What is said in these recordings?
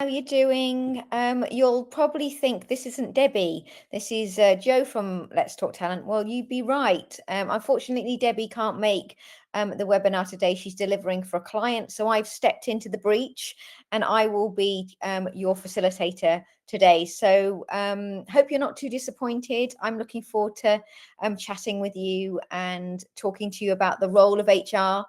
How you doing? You'll probably think this isn't Debbie. This is Joe from Let's Talk Talent. Well, you'd be right. Unfortunately, Debbie can't make the webinar today. She's delivering for a client. So I've stepped into the breach and I will be your facilitator today. So hope you're not too disappointed. I'm looking forward to chatting with you and talking to you about the role of HR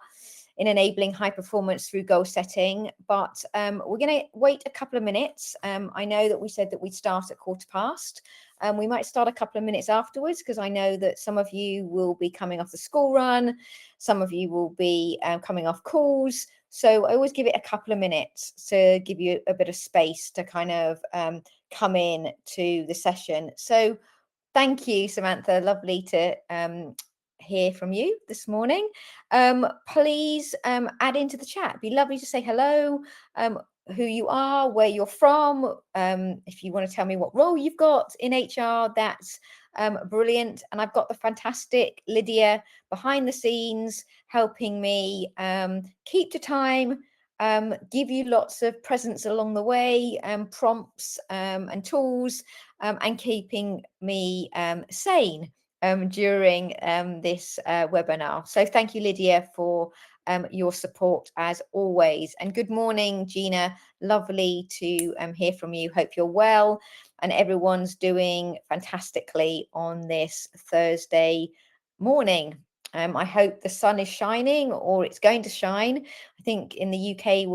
in enabling high performance through goal setting. But we're going to wait a couple of minutes. I know that we said that we'd start at 15:15. We might start a couple of minutes afterwards because I know that some of you will be coming off the school run. Some of you will be coming off calls. So I always give it a couple of minutes to give you a bit of space to kind of come in to the session. So thank you, Samantha. Lovely to hear from you this morning. Please add into the chat. It'd be lovely to say hello, who you are, where you're from. If you want to tell me what role you've got in HR, that's brilliant. And I've got the fantastic Lydia behind the scenes helping me keep to time, give you lots of presents along the way, prompts and tools, and keeping me sane during this webinar. So thank you, Lydia, for your support as always. And good morning, Gina. Lovely to hear from you. Hope you're well and everyone's doing fantastically on this Thursday morning. I hope the sun is shining or it's going to shine. I think in the UK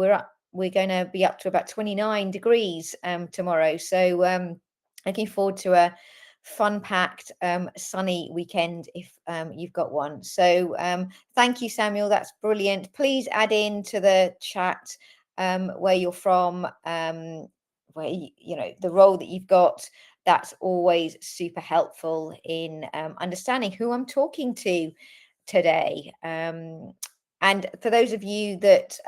we're going to be up to about 29 degrees tomorrow. So looking forward to a fun-packed sunny weekend if you've got one. So thank you, Samuel. That's brilliant. Please add in to the chat where you're from, where you know the role that you've got. That's always super helpful in understanding who I'm talking to today. And for those of you that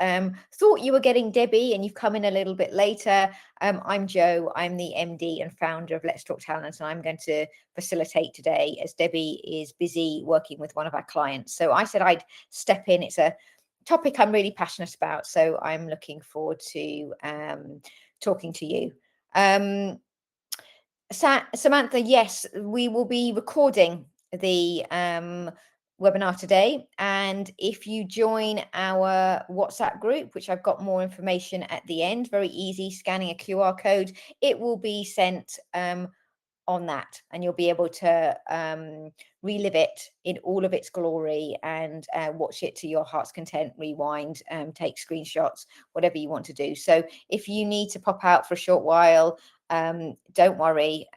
thought you were getting Debbie and you've come in a little bit later, I'm Joe. I'm the MD and founder of Let's Talk Talent, and I'm going to facilitate today as Debbie is busy working with one of our clients. So I said I'd step in. It's a topic I'm really passionate about, so I'm looking forward to talking to you. Samantha, yes, we will be recording the webinar today. And if you join our WhatsApp group, which I've got more information at the end, very easy, scanning a QR code, it will be sent on that, and you'll be able to relive it in all of its glory and watch it to your heart's content, rewind, take screenshots, whatever you want to do. So if you need to pop out for a short while, don't worry,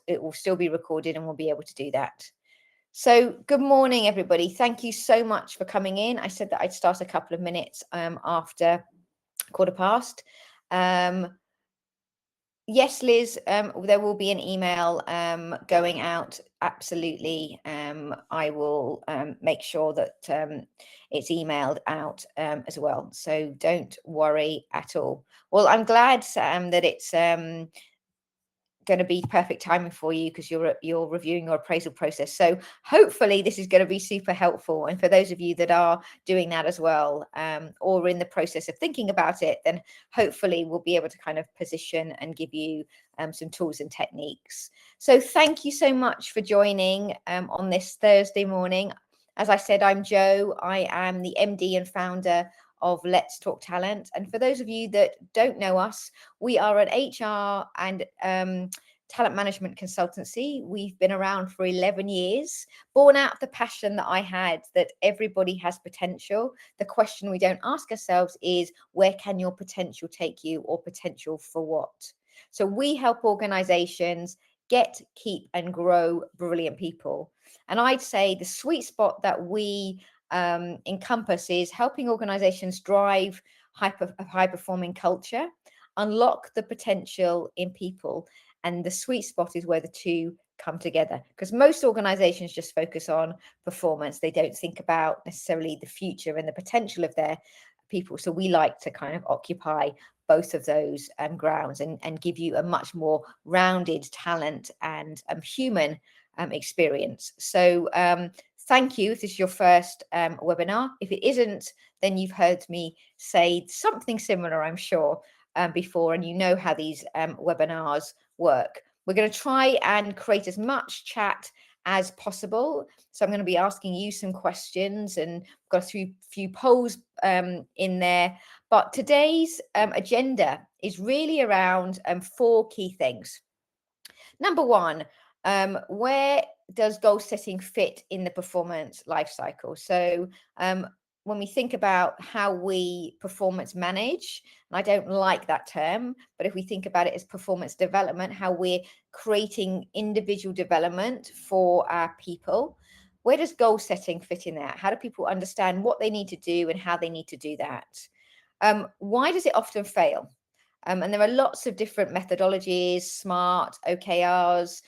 it will still be recorded and we'll be able to do that. So good morning, everybody. Thank you so much for coming in. I said that I'd start a couple of minutes after 15:15. Yes, Liz, there will be an email going out. Absolutely. I will make sure that it's emailed out as well. So don't worry at all. Well, I'm glad, Sam, that it's going to be perfect timing for you because you're reviewing your appraisal process. So hopefully this is going to be super helpful. And for those of you that are doing that as well, or in the process of thinking about it, then hopefully we'll be able to kind of position and give you some tools and techniques. So thank you so much for joining on this Thursday morning. As I said, I'm Joe. I am the MD and founder of Let's Talk Talent. And for those of you that don't know us, we are an HR and talent management consultancy. We've been around for 11 years, born out of the passion that I had that everybody has potential. The question we don't ask ourselves is, where can your potential take you, or potential for what? So we help organizations get, keep, and grow brilliant people. And I'd say the sweet spot that we encompass is helping organizations drive high performing culture, unlock the potential in people. And the sweet spot is where the two come together, because most organizations just focus on performance. They don't think about necessarily the future and the potential of their people. So we like to kind of occupy both of those grounds and give you a much more rounded talent and human experience. So thank you if this is your first webinar. If it isn't, then you've heard me say something similar, I'm sure, before, and you know how these webinars work. We're going to try and create as much chat as possible. So I'm going to be asking you some questions, and got a few polls in there. But today's agenda is really around 4 key things. Number one, where does goal setting fit in the performance life cycle? So when we think about how we performance manage, and I don't like that term, but if we think about it as performance development, how we're creating individual development for our people, where does goal setting fit in that? How do people understand what they need to do and how they need to do that? Why does it often fail? And there are lots of different methodologies, SMART, OKRs.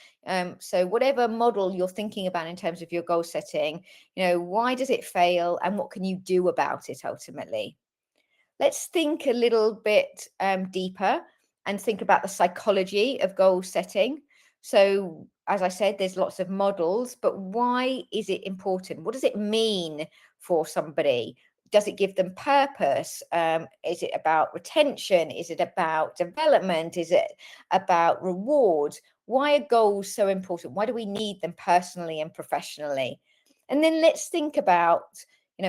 So whatever model you're thinking about in terms of your goal setting, why does it fail and what can you do about it ultimately? Let's think a little bit deeper and think about the psychology of goal setting. So, as I said, there's lots of models, but why is it important? What does it mean for somebody? Does it give them purpose? Is it about retention? Is it about development? Is it about reward? Why are goals so important? Why do we need them personally and professionally? And then let's think about,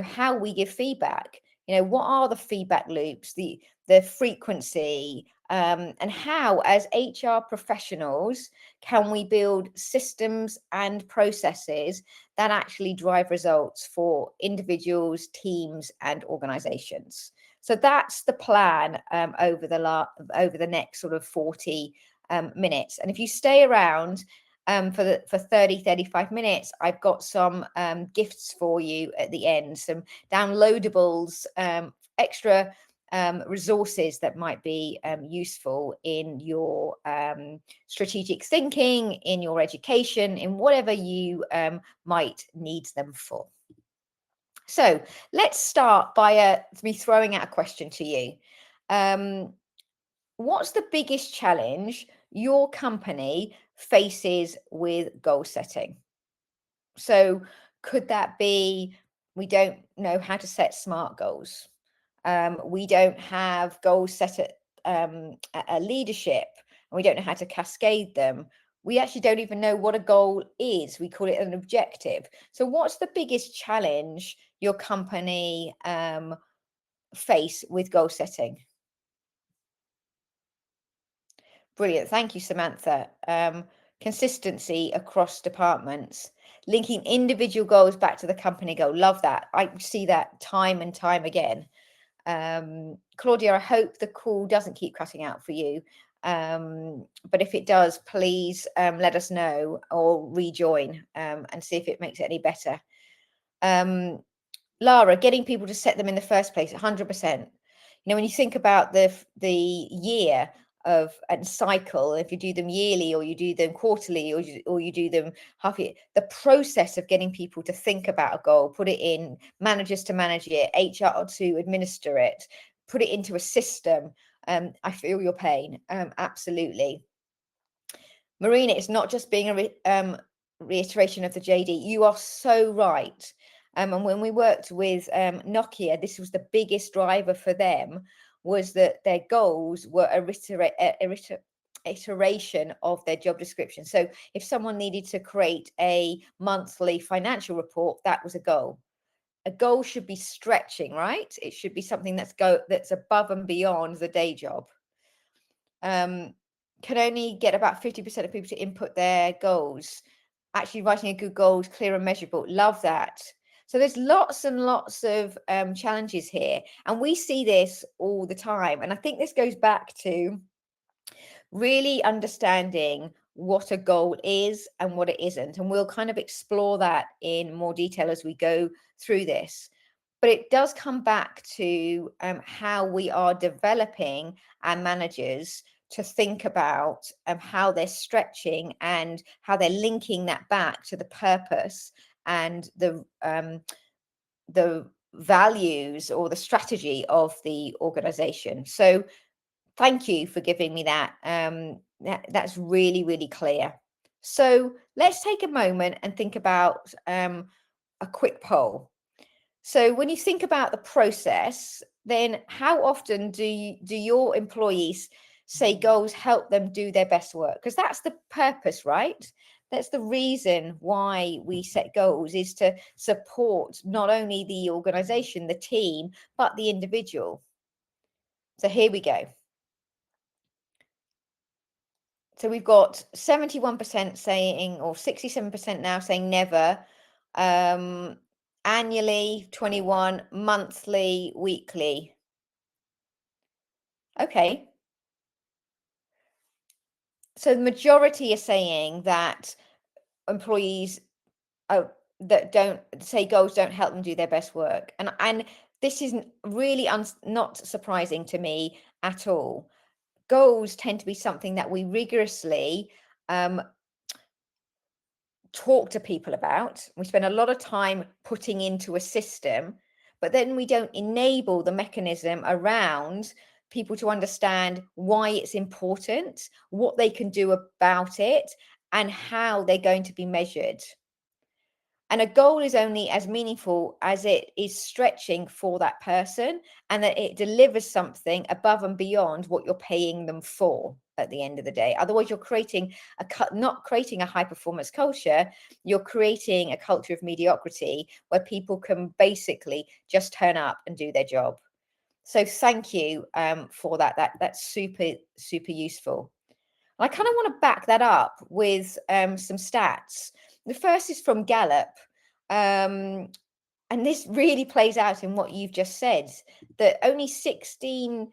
how we give feedback. What are the feedback loops, the frequency, and how, as HR professionals, can we build systems and processes that actually drive results for individuals, teams, and organizations? So that's the plan over the next sort of 40 minutes. And if you stay around for 30, 35 minutes, I've got some gifts for you at the end, some downloadables, extra resources that might be useful in your strategic thinking, in your education, in whatever you might need them for. So let's start by me throwing out a question to you. What's the biggest challenge your company faces with goal setting? So could that be, we don't know how to set SMART goals? We don't have goals set at a leadership, and we don't know how to cascade them. We actually don't even know what a goal is. We call it an objective. So what's the biggest challenge your company face with goal setting? Brilliant. Thank you, Samantha. Consistency across departments, linking individual goals back to the company goal. Love that. I see that time and time again. Claudia, I hope the call doesn't keep cutting out for you. But if it does, please let us know or rejoin and see if it makes it any better. Lara, getting people to set them in the first place, 100%. When you think about the year and cycle, if you do them yearly or you do them quarterly or you do them half year, the process of getting people to think about a goal, put it in, managers to manage it, HR to administer it, put it into a system. I feel your pain. Absolutely. Marina, it's not just being a reiteration of the JD. You are so right. And when we worked with Nokia, this was the biggest driver for them, was that their goals were iteration of their job description. So if someone needed to create a monthly financial report, that was a goal. A goal should be stretching, right? It should be something that's above and beyond the day job. Can only get about 50% of people to input their goals. Actually writing a good goal is clear and measurable. Love that. So there's lots and lots of challenges here, and we see this all the time. And I think this goes back to really understanding what a goal is and what it isn't. And we'll kind of explore that in more detail as we go through this. But it does come back to how we are developing our managers to think about how they're stretching and how they're linking that back to the purpose and the values or the strategy of the organization. So thank you for giving me that. That's really, really clear. So let's take a moment and think about a quick poll. So when you think about the process, then how often do your employees say goals help them do their best work? Because that's the purpose, right? That's the reason why we set goals, is to support not only the organization, the team, but the individual. So here we go. So we've got 71% saying, or 67% now saying never, annually, 21, monthly, weekly. Okay. So the majority are saying that employees that don't say goals don't help them do their best work. And this isn't really not surprising to me at all. Goals tend to be something that we rigorously talk to people about. We spend a lot of time putting into a system, but then we don't enable the mechanism around people to understand why it's important, what they can do about it, and how they're going to be measured. And a goal is only as meaningful as it is stretching for that person, and that it delivers something above and beyond what you're paying them for at the end of the day. Otherwise, you're creating not creating a high performance culture, you're creating a culture of mediocrity where people can basically just turn up and do their job. So thank you for that. That's super useful. I kind of want to back that up with some stats. The first is from Gallup. Um, and this really plays out in what you've just said, that only 16%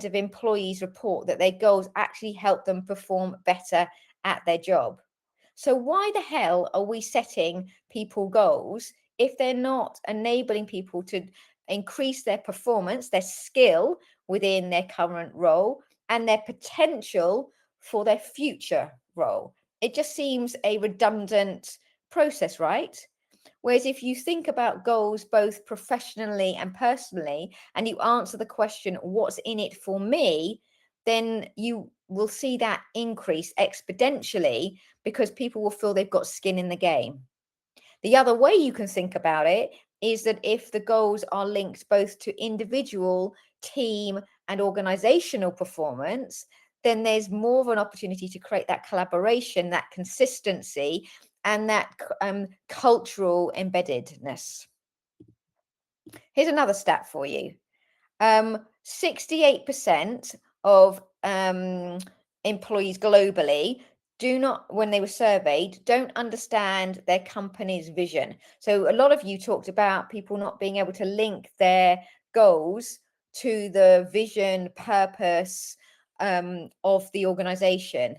of employees report that their goals actually help them perform better at their job. So why the hell are we setting people goals if they're not enabling people to increase their performance, their skill within their current role, and their potential for their future role? It just seems a redundant process, right? Whereas if you think about goals both professionally and personally, and you answer the question, what's in it for me? Then you will see that increase exponentially, because people will feel they've got skin in the game. The other way you can think about it is that if the goals are linked both to individual, team, and organizational performance, then there's more of an opportunity to create that collaboration, that consistency, and that cultural embeddedness. Here's another stat for you. 68% of employees globally do not, when they were surveyed, don't understand their company's vision. So a lot of you talked about people not being able to link their goals to the vision, purpose of the organization.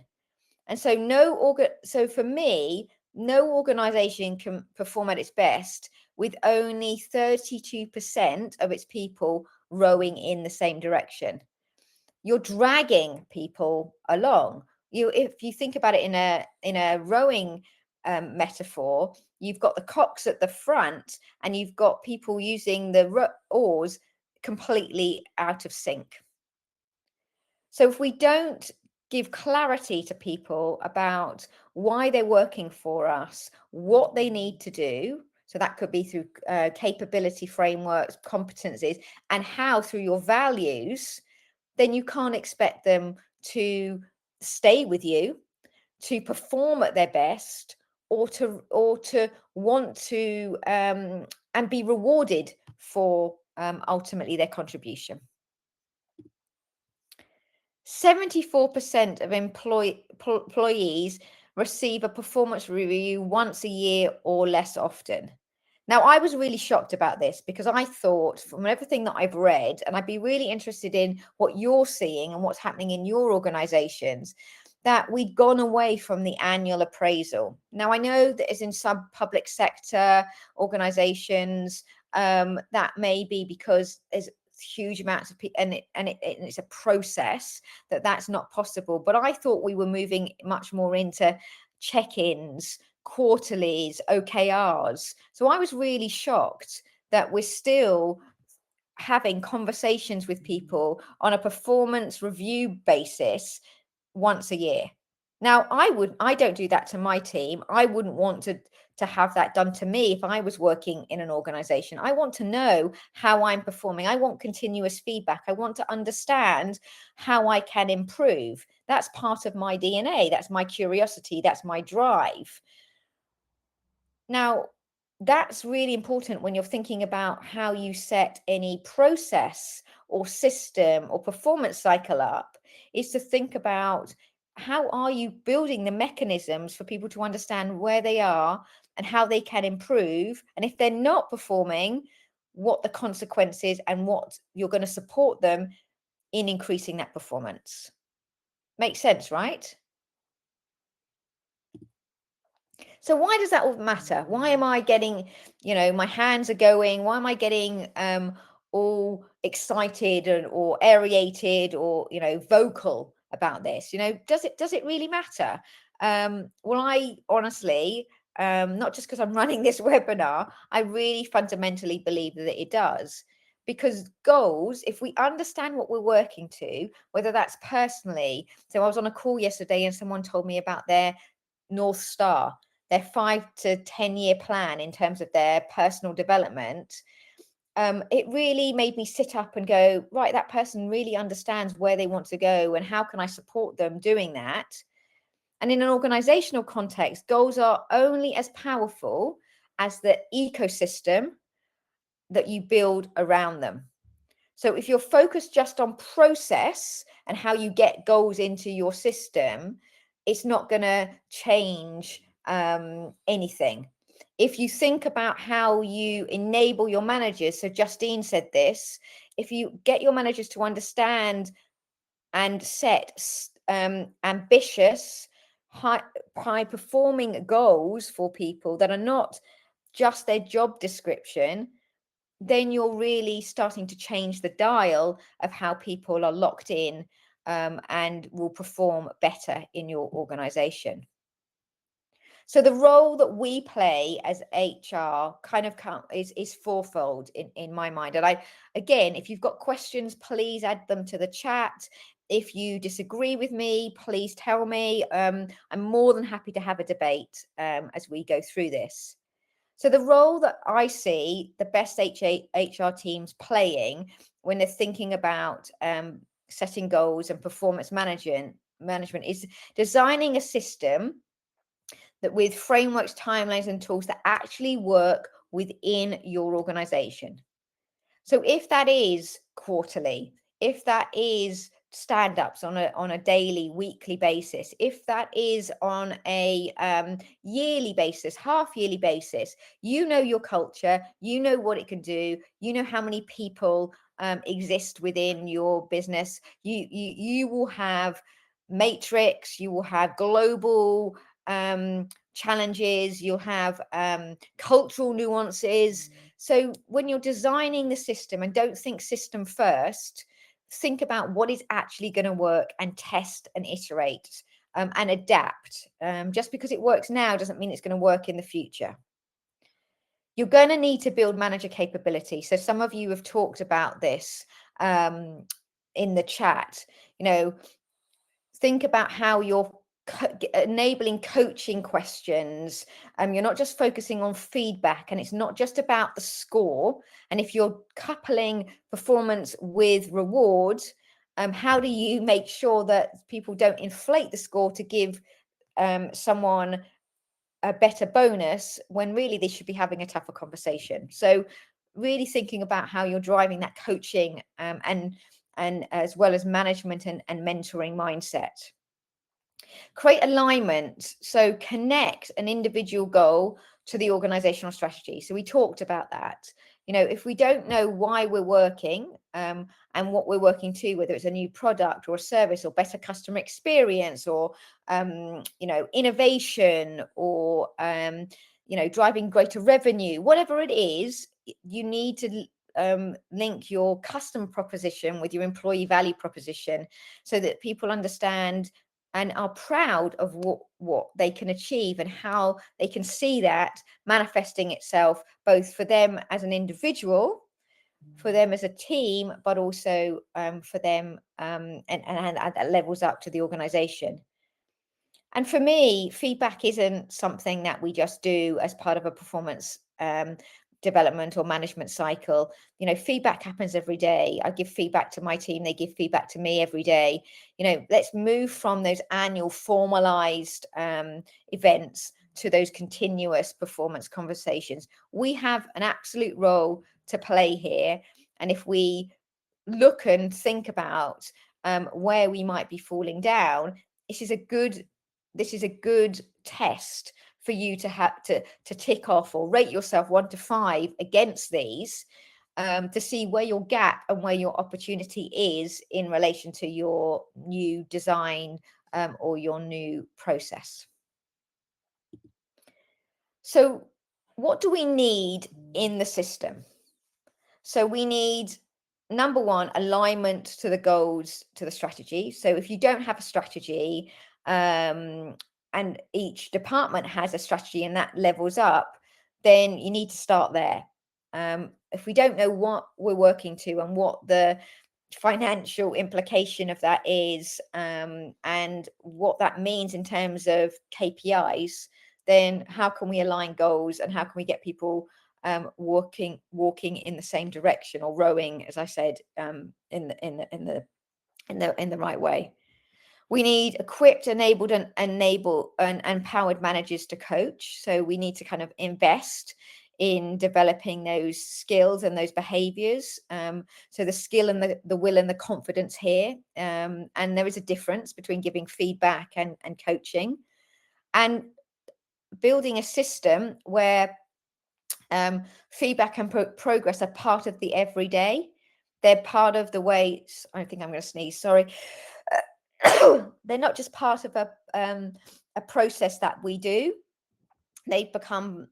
And so so for me, no organization can perform at its best with only 32% of its people rowing in the same direction. You're dragging people along. If you think about it in a rowing metaphor, you've got the cocks at the front, and you've got people using the oars completely out of sync. So if we don't give clarity to people about why they're working for us, what they need to do, so that could be through capability frameworks, competencies, and how through your values, then you can't expect them to stay with you, to perform at their best, or to want to and be rewarded for ultimately their contribution. 74% of employees receive a performance review once a year or less often. Now, I was really shocked about this, because I thought, from everything that I've read, and I'd be really interested in what you're seeing and what's happening in your organizations, that we'd gone away from the annual appraisal. Now, I know that as in some public sector organizations, that may be because there's huge amounts of people, and it's a process that's not possible. But I thought we were moving much more into check-ins, quarterlies, OKRs. So I was really shocked that we're still having conversations with people on a performance review basis once a year. Now, I don't do that to my team. I wouldn't want to have that done to me if I was working in an organization. I want to know how I'm performing. I want continuous feedback. I want to understand how I can improve. That's part of my DNA. That's my curiosity. That's my drive. Now, that's really important when you're thinking about how you set any process or system or performance cycle up, is to think about how are you building the mechanisms for people to understand where they are and how they can improve. And if they're not performing, what the consequences and what you're going to support them in increasing that performance. Makes sense, right? So why does that all matter? Why am I getting, my hands are going? Why am I getting all excited or aerated or vocal about this? Does it really matter? Well, I honestly, not just because I'm running this webinar, I really fundamentally believe that it does. Because goals, if we understand what we're working to, whether that's personally, so I was on a call yesterday and someone told me about their North Star, their 5 to 10 year plan in terms of their personal development. It really made me sit up and go, right, that person really understands where they want to go and how can I support them doing that. And in an organizational context, goals are only as powerful as the ecosystem that you build around them. So if you're focused just on process and how you get goals into your system, it's not going to change anything. If you think about how you enable your managers, so Justine said this, if you get your managers to understand and set ambitious, high performing goals for people that are not just their job description, then you're really starting to change the dial of how people are locked in and will perform better in your organization. So the role that we play as HR kind of is fourfold in my mind. And again, if you've got questions, please add them to the chat. If you disagree with me, please tell me. I'm more than happy to have a debate as we go through this. So the role that I see the best HR teams playing when they're thinking about setting goals and performance management is designing a system that with frameworks, timelines, and tools that actually work within your organization. So if that is quarterly, if that is stand-ups on a daily, weekly basis, if that is on a yearly basis, half-yearly basis, you know your culture, you know what it can do, you know how many people exist within your business. You will have matrix, you will have global challenges, you'll have cultural nuances. So when you're designing the system, and don't think system first, think about what is actually going to work and test and iterate and adapt. Just because it works now doesn't mean it's going to work in the future. You're going to need to build manager capability. So some of you have talked about this in the chat. Think about how you're enabling coaching questions. You're not just focusing on feedback, and it's not just about the score. And if you're coupling performance with reward, how do you make sure that people don't inflate the score to give someone a better bonus when really they should be having a tougher conversation? So really thinking about how you're driving that coaching and as well as management and mentoring mindset. Create alignment. So connect an individual goal to the organizational strategy. So we talked about that. If we don't know why we're working and what we're working to, whether it's a new product or a service or better customer experience or, innovation or, driving greater revenue, whatever it is, you need to link your customer proposition with your employee value proposition so that people understand and are proud of what they can achieve and how they can see that manifesting itself both for them as an individual, for them as a team, but also for them and that levels up to the organization. And for me, feedback isn't something that we just do as part of a performance development or management cycle. Feedback happens every day. I give feedback to my team, they give feedback to me every day. Let's move from those annual formalized events to those continuous performance conversations. We have an absolute role to play here. And if we look and think about where we might be falling down, this is a good test for you to have to tick off or rate yourself 1 to 5 against these, to see where your gap and where your opportunity is in relation to your new design or your new process. So what do we need in the system? So we need, number one, alignment to the goals, to the strategy. So if you don't have a strategy, and each department has a strategy and that levels up, then you need to start there. If we don't know what we're working to and what the financial implication of that is, and what that means in terms of KPIs, then how can we align goals and how can we get people walking in the same direction, or rowing, as I said, in the right way. We need equipped, enabled, and empowered managers to coach. So we need to kind of invest in developing those skills and those behaviors. So the skill and the will and the confidence here. And there is a difference between giving feedback and coaching, and building a system where feedback and progress are part of the everyday. They're part of the way. I think I'm going to sneeze. Sorry. They're not just part of a process that we do. They've become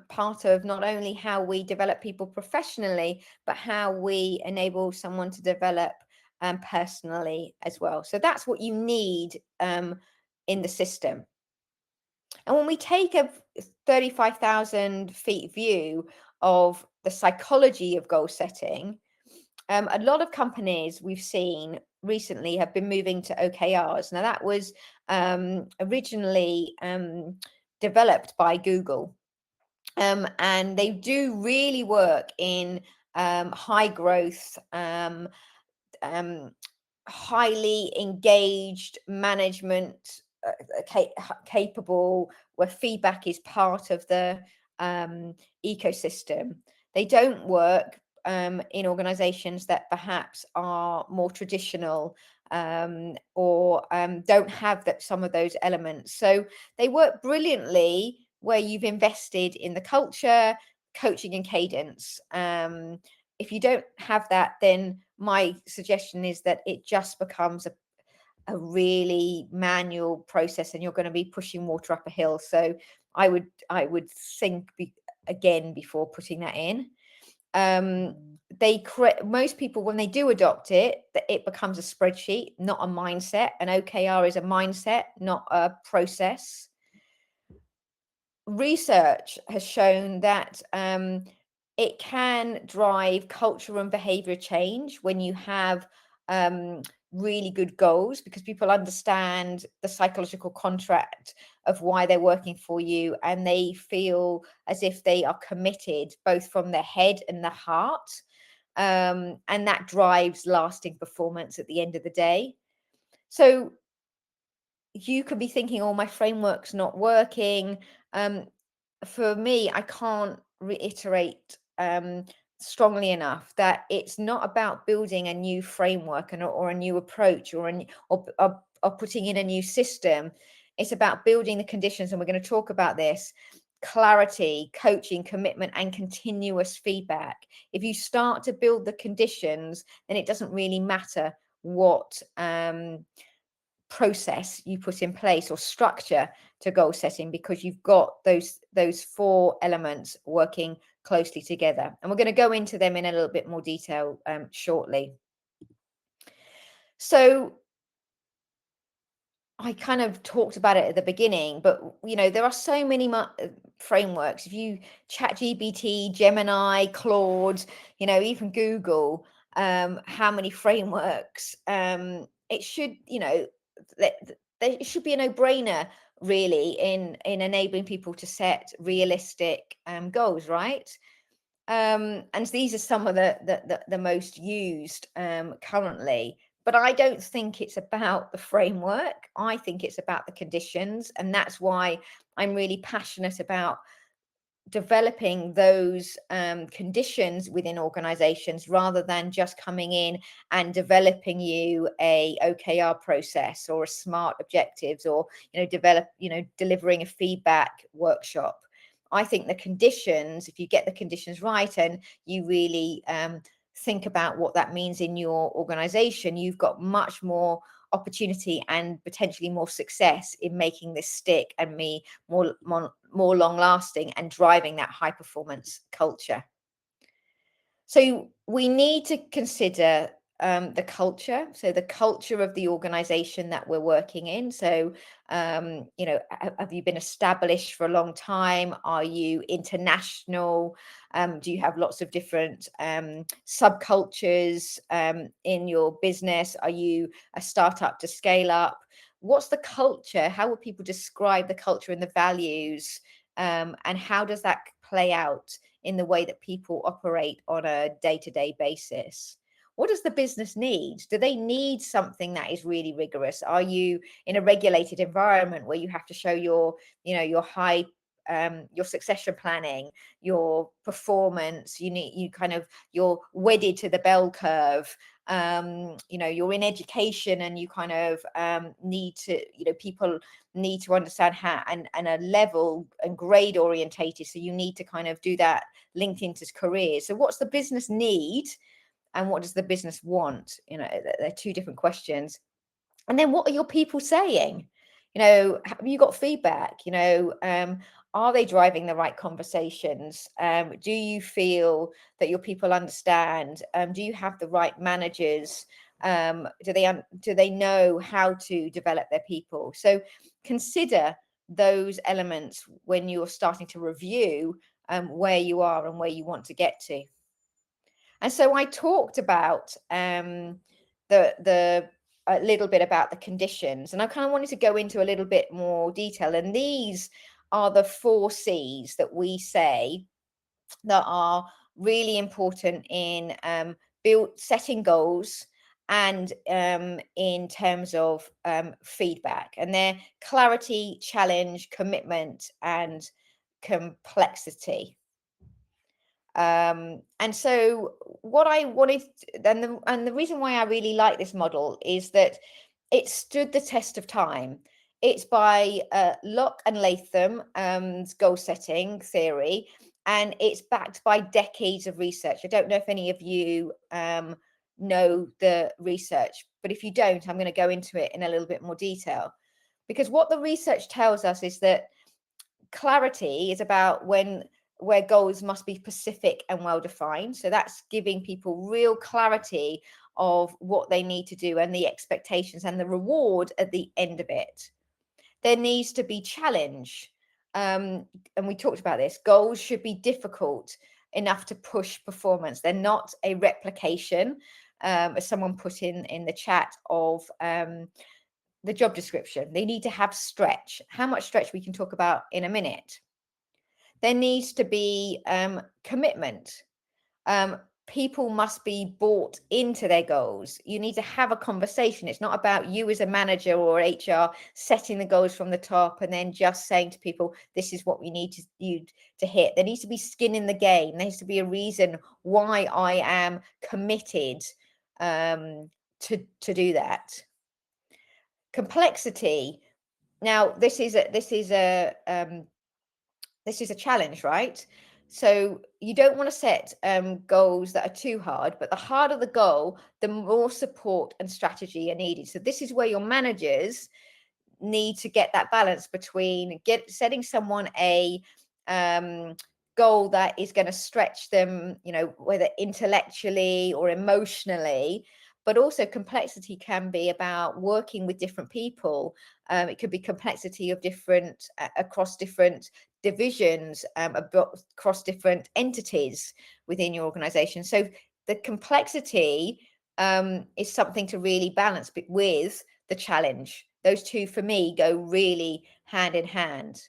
part of not only how we develop people professionally, but how we enable someone to develop personally as well. So that's what you need in the system. And when we take a 35,000 feet view of the psychology of goal setting, a lot of companies we've seen recently have been moving to OKRs. Now, that was originally developed by Google. And they do really work in high growth, highly engaged management, capable, where feedback is part of the ecosystem. They don't work in organizations that perhaps are more traditional, or don't have some of those elements. So they work brilliantly where you've invested in the culture, coaching, and cadence. If you don't have that, then my suggestion is that it just becomes a really manual process, and you're going to be pushing water up a hill. So I would think again before putting that in. Most people, when they do adopt it, it becomes a spreadsheet, not a mindset. An OKR is a mindset, not a process. Research has shown that it can drive cultural and behavior change when you have really good goals, because people understand the psychological contract of why they're working for you, and they feel as if they are committed both from their head and their heart, and that drives lasting performance at the end of the day. So you could be thinking, oh, my framework's not working. For me, I can't reiterate strongly enough that it's not about building a new framework or a new approach or putting in a new system. It's about building the conditions, and we're going to talk about this: clarity, coaching, commitment, and continuous feedback. If you start to build the conditions, then it doesn't really matter what process you put in place or structure to goal setting, because you've got those 4 elements working closely together. And we're going to go into them in a little bit more detail shortly. So I kind of talked about it at the beginning, but there are so many frameworks. If you ChatGPT, Gemini, Claude, even Google, how many frameworks, it should, There should be a no-brainer really in enabling people to set realistic goals, right? And these are some of the most used currently. But I don't think it's about the framework. I think it's about the conditions, and that's why I'm really passionate about developing those conditions within organizations rather than just coming in and developing you a OKR process or a smart objectives, or delivering a feedback workshop. I think the conditions, if you get the conditions right and you really think about what that means in your organization, you've got much more opportunity and potentially more success in making this stick and me more long lasting and driving that high performance culture. So we need to consider the culture, so the culture of the organization that we're working in. So have you been established for a long time? Are you international? Do you have lots of different subcultures in your business? Are you a startup to scale up? What's the culture? How will people describe the culture and the values? And how does that play out in the way that people operate on a day-to-day basis? What does the business need? Do they need something that is really rigorous? Are you in a regulated environment where you have to show your high your succession planning, your performance, you're wedded to the bell curve, you're in education and you kind of need to, people need to understand how and a level and grade orientated. So you need to kind of do that linked into careers. So what's the business need and what does the business want? They're two different questions. And then what are your people saying? Have you got feedback? Are they driving the right conversations? Do you feel that your people understand? Do you have the right managers? Do they know how to develop their people? So consider those elements when you're starting to review where you are and where you want to get to. And so I talked about the a little bit about the conditions, and I kind of wanted to go into a little bit more detail. And these are the 4 C's that we say that are really important in setting goals and in terms of feedback. And they're clarity, challenge, commitment, and complexity. And so what I wanted, and the reason why I really like this model is that it stood the test of time. It's by Locke and Latham's goal setting theory, and it's backed by decades of research. I don't know if any of you know the research, but if you don't, I'm going to go into it in a little bit more detail. Because what the research tells us is that clarity is about where goals must be specific and well defined. So that's giving people real clarity of what they need to do and the expectations and the reward at the end of it. There needs to be challenge. And we talked about this. Goals should be difficult enough to push performance. They're not a replication, as someone put in the chat, of the job description. They need to have stretch. How much stretch we can talk about in a minute. There needs to be commitment. People must be bought into their goals. You need to have a conversation. It's not about you as a manager or HR setting the goals from the top and then just saying to people, this is what we need you to hit. There needs to be skin in the game. There needs to be a reason why I am committed to do that. Complexity. Now, this is a challenge, right? So you don't want to set goals that are too hard, but the harder the goal, the more support and strategy are needed. So this is where your managers need to get that balance between setting someone a goal that is going to stretch them, whether intellectually or emotionally. But also complexity can be about working with different people. It could be complexity of different across different divisions, across different entities within your organization. So the complexity is something to really balance with the challenge. Those two for me go really hand in hand.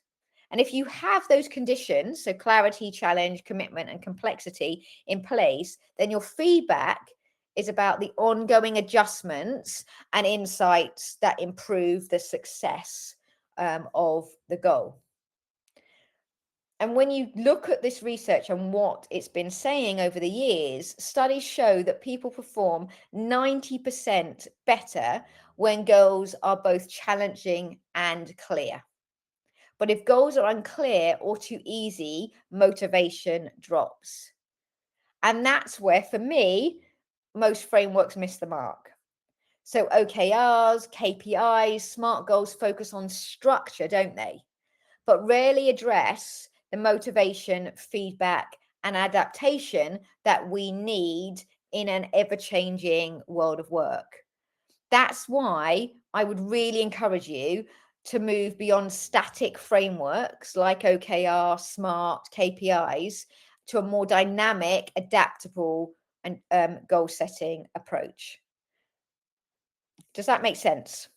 And if you have those conditions, so clarity, challenge, commitment, and complexity in place, then your feedback is about the ongoing adjustments and insights that improve the success of the goal. And when you look at this research and what it's been saying over the years, studies show that people perform 90% better when goals are both challenging and clear. But if goals are unclear or too easy, motivation drops. And that's where, for me, most frameworks miss the mark. So OKRs, KPIs, SMART goals focus on structure, don't they? But rarely address the motivation, feedback, and adaptation that we need in an ever-changing world of work. That's why I would really encourage you to move beyond static frameworks like OKR, SMART, KPIs to a more dynamic, adaptable, and goal setting approach. Does that make sense?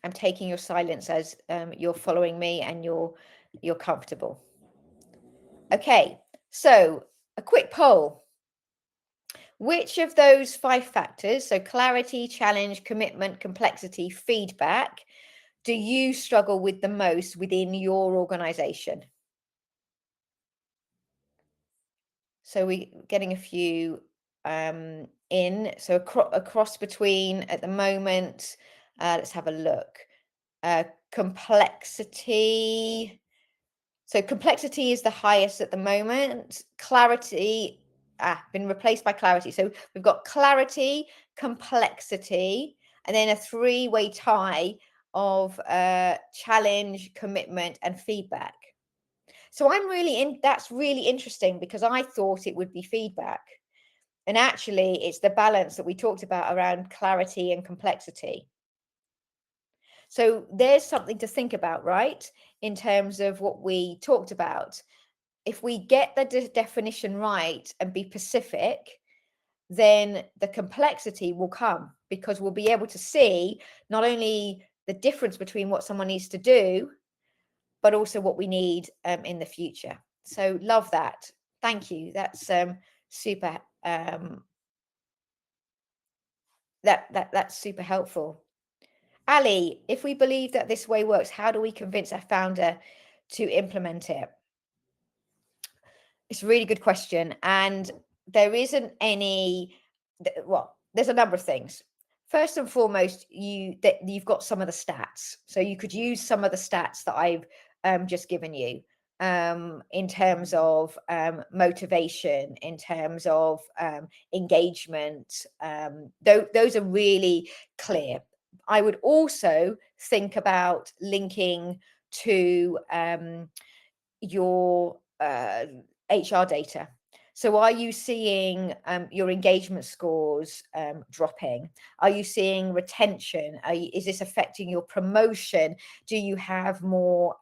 I'm taking your silence as you're following me and you're comfortable. Okay, so a quick poll. Which of those 5 factors, so clarity, challenge, commitment, complexity, feedback, do you struggle with the most within your organization? So we're getting a few in. So across between at the moment, let's have a look. Complexity. So complexity is the highest at the moment. Clarity, been replaced by clarity. So we've got clarity, complexity, and then a 3-way tie of challenge, commitment, and feedback. So that's really interesting because I thought it would be feedback. And actually, it's the balance that we talked about around clarity and complexity. So there's something to think about, right? In terms of what we talked about. If we get the definition right and be specific, then the complexity will come because we'll be able to see not only the difference between what someone needs to do, but also what we need in the future. So love that. Thank you. That's super. That's super helpful. Ali, if we believe that this way works, how do we convince our founder to implement it? It's a really good question. And there isn't any, well, there's a number of things. First and foremost, you've got some of the stats. So you could use some of the stats that I've just given you in terms of motivation, in terms of engagement. Those are really clear. I would also think about linking to your HR data. So are you seeing your engagement scores dropping? Are you seeing retention? Is this affecting your promotion? Do you have more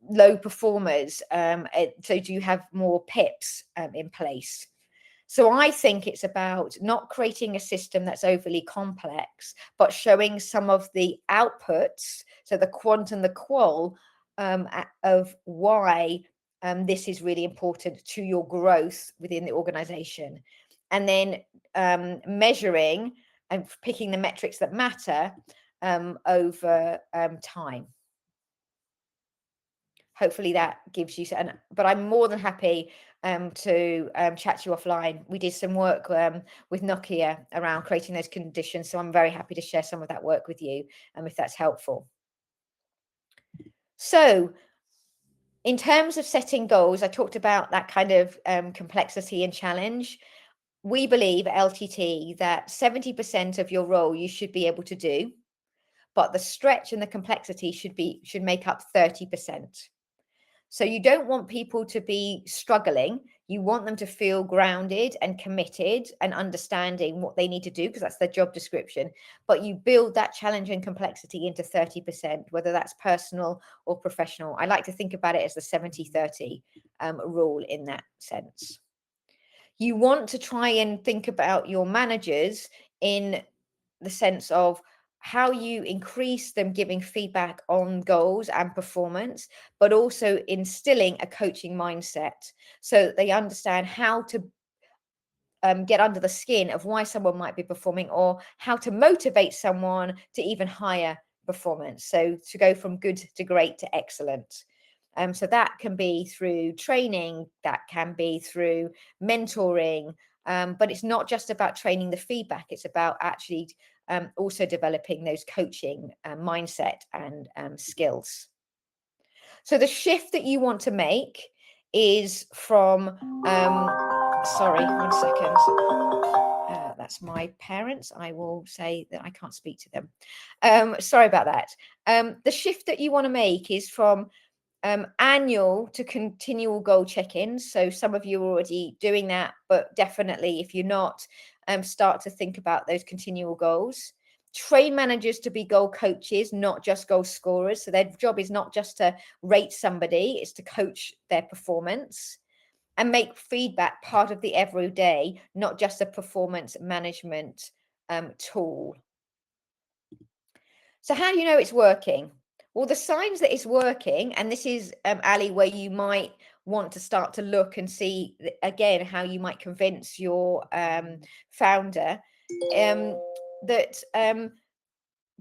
low performers? So do you have more PIPs in place? So I think it's about not creating a system that's overly complex, but showing some of the outputs, so the quant and the qual of why this is really important to your growth within the organization. And then measuring and picking the metrics that matter over time. Hopefully that gives you, but I'm more than happy to chat to you offline. We did some work with Nokia around creating those conditions. So I'm very happy to share some of that work with you if that's helpful. So in terms of setting goals, I talked about that kind of complexity and challenge. We believe at LTT that 70% of your role you should be able to do, but the stretch and the complexity should make up 30%. So you don't want people to be struggling. You want them to feel grounded and committed and understanding what they need to do because that's their job description. But you build that challenge and complexity into 30%, whether that's personal or professional. I like to think about it as the 70-30 rule in that sense. You want to try and think about your managers in the sense of how you increase them giving feedback on goals and performance, but also instilling a coaching mindset so that they understand how to get under the skin of why someone might be performing, or how to motivate someone to even higher performance. So to go from good to great to excellent. So that can be through training, that can be through mentoring, but it's not just about training the feedback. It's about actually also developing those coaching mindset and skills. So the shift that you want to make is from, sorry, 1 second. That's my parents. I will say that I can't speak to them. Sorry about that. The shift that you want to make is from annual to continual goal check-ins. So some of you are already doing that, but definitely if you're not, start to think about those continual goals. Train managers to be goal coaches, not just goal scorers. So their job is not just to rate somebody, it's to coach their performance. And make feedback part of the everyday, not just a performance management tool. So how do you know it's working? Well, the signs that it's working, and this is, Ali, where you might want to start to look and see, again, how you might convince your founder that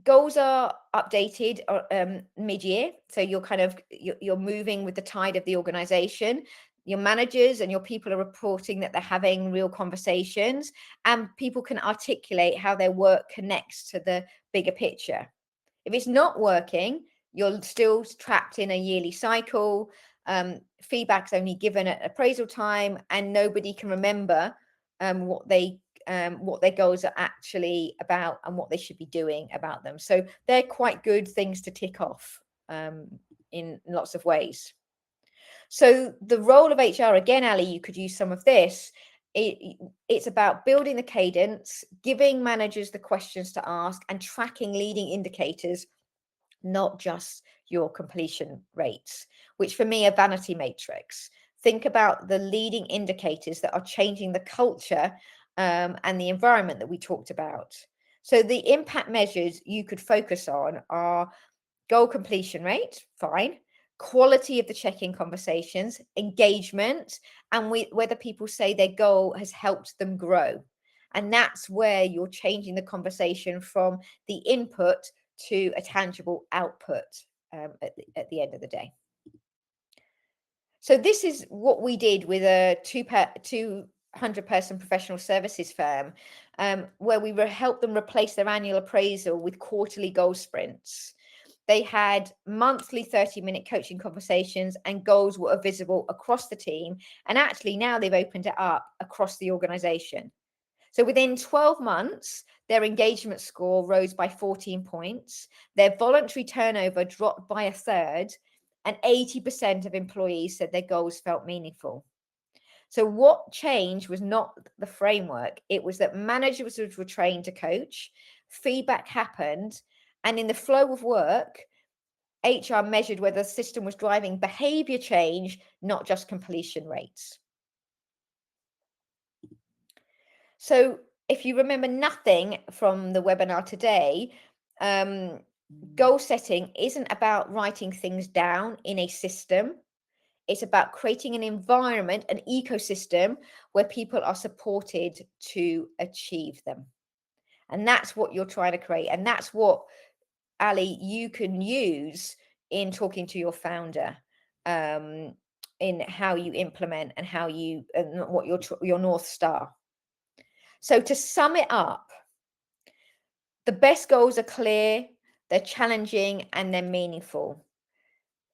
goals are updated mid-year. So you're moving with the tide of the organization. Your managers and your people are reporting that they're having real conversations, and people can articulate how their work connects to the bigger picture. If it's not working, you're still trapped in a yearly cycle. Feedback's only given at appraisal time, and nobody can remember what their goals are actually about and what they should be doing about them. So they're quite good things to tick off in lots of ways. So the role of HR, again, Ali, you could use some of this. It's about building the cadence, giving managers the questions to ask, and tracking leading indicators, not just your completion rates, which for me are vanity matrix. Think about the leading indicators that are changing the culture and the environment that we talked about. So the impact measures you could focus on are goal completion rate, fine, quality of the check-in conversations, engagement, and whether people say their goal has helped them grow. And that's where you're changing the conversation from the input to a tangible output at the end of the day. So this is what we did with a 200-person professional services firm, where we helped them replace their annual appraisal with quarterly goal sprints. They had monthly 30-minute coaching conversations, and goals were visible across the team. And actually now they've opened it up across the organization. So within 12 months, their engagement score rose by 14 points. Their voluntary turnover dropped by 1/3, and 80% of employees said their goals felt meaningful. So what changed was not the framework. It was that managers were trained to coach, feedback happened, and in the flow of work, HR measured whether the system was driving behavior change, not just completion rates. So if you remember nothing from the webinar today, goal setting isn't about writing things down in a system. It's about creating an environment, an ecosystem where people are supported to achieve them. And that's what you're trying to create. And that's what, Ali, you can use in talking to your founder, in how you implement and how you, and what your North Star. So to sum it up, the best goals are clear, they're challenging, and they're meaningful.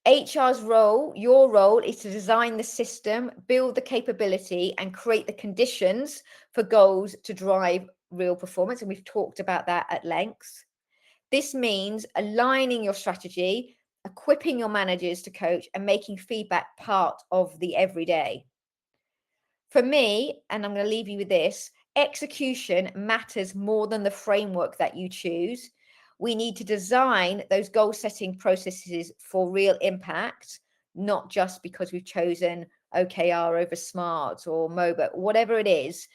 HR's role, your role, is to design the system, build the capability, and create the conditions for goals to drive real performance. And we've talked about that at length. This means aligning your strategy, equipping your managers to coach, and making feedback part of the everyday. For me, and I'm going to leave you with this, execution matters more than the framework that you choose. We need to design those goal setting processes for real impact, not just because we've chosen OKR over SMART or MOBA, whatever it is.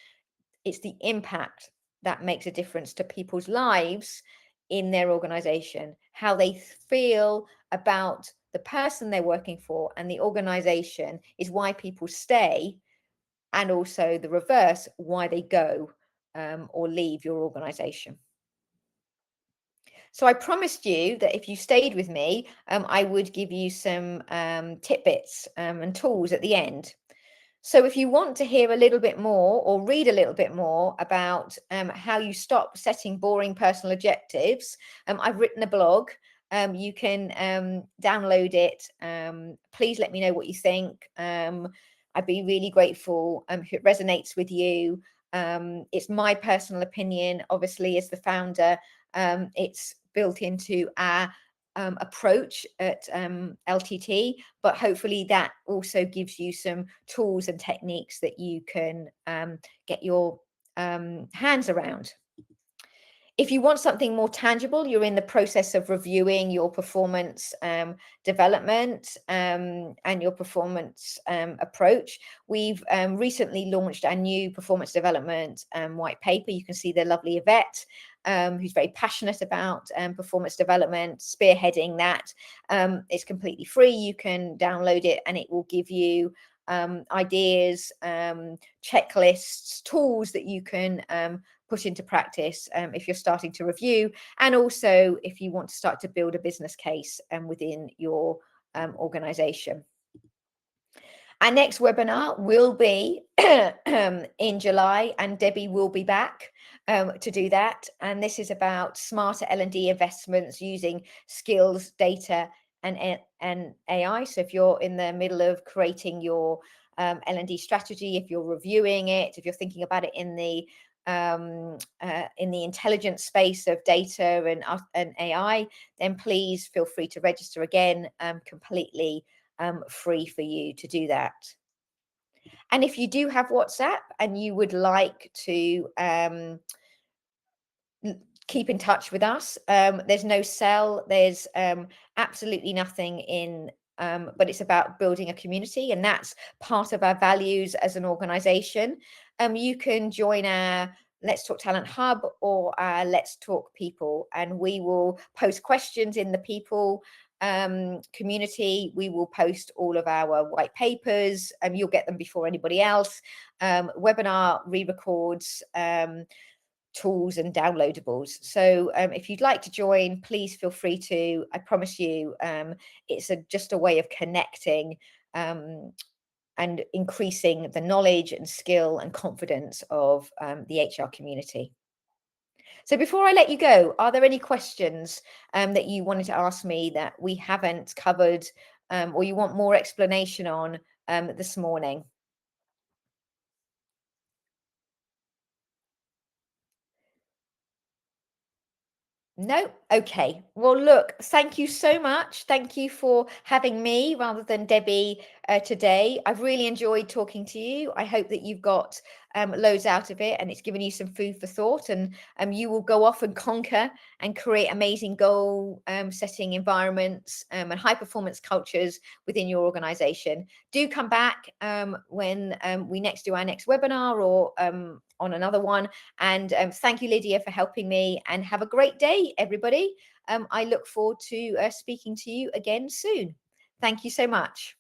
It's the impact that makes a difference to people's lives in their organization, how they feel about the person they're working for and the organization is why people stay, and also the reverse, why they go or leave your organization. So I promised you that if you stayed with me, I would give you some tidbits and tools at the end. So if you want to hear a little bit more or read a little bit more about how you stop setting boring personal objectives, I've written a blog. You can download it. Please let me know what you think. I'd be really grateful if it resonates with you. It's my personal opinion, obviously, as the founder. It's built into our approach at LTT, but hopefully that also gives you some tools and techniques that you can get your hands around. If you want something more tangible, you're in the process of reviewing your performance development and your performance approach. We've recently launched our new performance development white paper. You can see the lovely Yvette, who's very passionate about performance development, spearheading that. It's completely free. You can download it and it will give you ideas, checklists, tools that you can put into practice if you're starting to review, and also if you want to start to build a business case within your organization. Our next webinar will be in July, and Debbie will be back to do that. And this is about smarter L&D investments using skills, data, and AI. So if you're in the middle of creating your L&D strategy, if you're reviewing it, if you're thinking about it in the intelligence space of data and AI, then please feel free to register again, completely free for you to do that. And if you do have WhatsApp and you would like to keep in touch with us, there's no sell, there's absolutely nothing in, but it's about building a community, and that's part of our values as an organization. You can join our Let's Talk Talent Hub or our Let's Talk People, and we will post questions in the people community. We will post all of our white papers, and you'll get them before anybody else. Webinar re-records, tools and downloadables. So if you'd like to join, please feel free to. I promise you, it's just a way of connecting and increasing the knowledge and skill and confidence of the HR community. So before I let you go, are there any questions that you wanted to ask me that we haven't covered, or you want more explanation on this morning? No? Okay. Well, look, thank you so much. Thank you for having me rather than Debbie today. I've really enjoyed talking to you. I hope that you've got loads out of it and it's given you some food for thought, and you will go off and conquer and create amazing goal setting environments and high performance cultures within your organization. Do come back when we next do our next webinar or on another one. And thank you, Lydia, for helping me, and have a great day, everybody. I look forward to speaking to you again soon. Thank you so much.